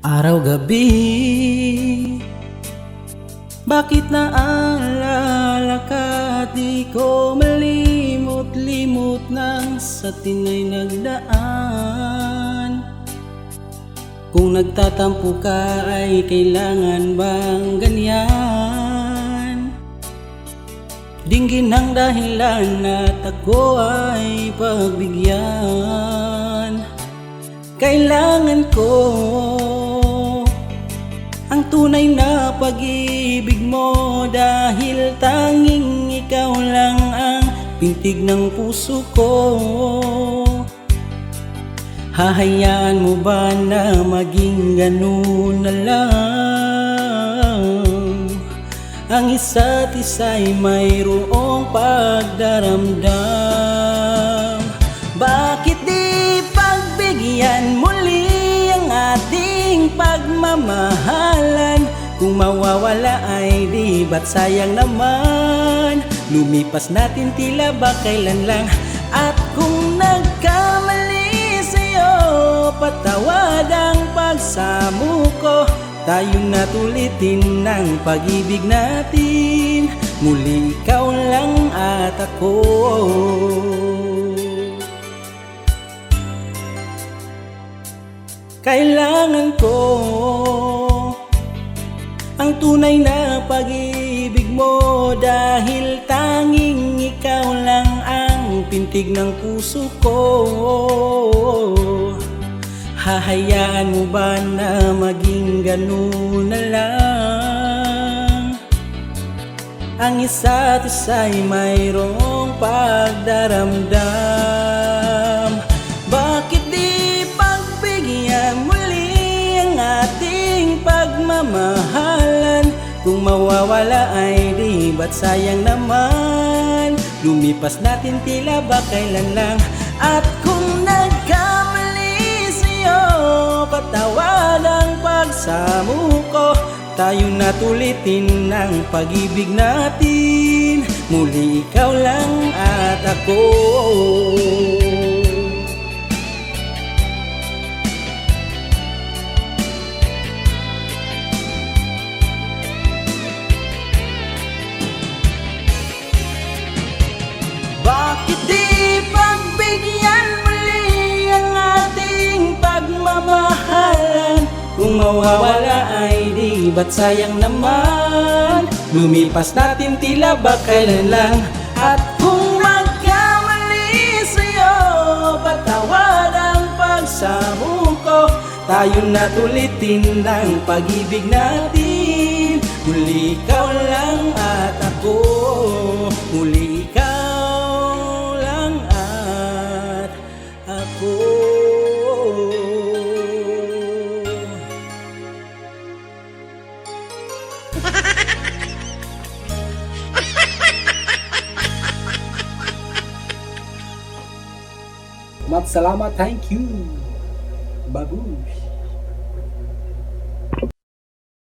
Araw-gabi, bakit naalala ka? Di ko malimot-limot nang sa tinay nagdaan. Kung nagtatampo ka ay kailangan bang ganyan? Dinggin ang dahilan at ako ay pagbigyan. Kailangan ko ang tunay na pag-ibig mo, dahil tanging ikaw lang ang pintig ng puso ko. Hahayaan mo ba na maging ganun na lang? Ang isa't isa'y mayroong pagdaramdam. Bakit di pagbigyan muli ang ating pagmamahalan? Kung mawawala ay di ba't sayang naman? Lumipas natin tila ba kailan lang? At kung nagkamali sa'yo, patawad ang pagsamo ko. Tayo na tulitin ng pag-ibig natin, muli ikaw lang at ako. Kailangan ko ang tunay na pag-ibig mo, dahil tanging ikaw lang ang pintig ng puso ko. Hahayaan mo ba na maging ganun na lang? Ang isa't isa'y mayroong pagdaramdam. Bakit di pagbigyan muli ang ating pagmamahalan? Kung mawawala ay di ba't sayang naman? Lumipas natin tila ba kailan lang? At kung nagkamali, patawad ang pagsamo ko. Tayo na tulitin ng pag-ibig natin, muli ikaw lang at ako. Bakit di pagbigyan muli ang ating pagmamahalan? Kung mawawala ay di ba't sayang naman? Lumipas natin tila ba kailan lang? At kung magkamali sa'yo, patawad ang pagsamo ko. Tayo na tulitin ng pag-ibig natin, muli ikaw lang at ako. Muli ikaw lang at ako. Salamat, thank you. Babush.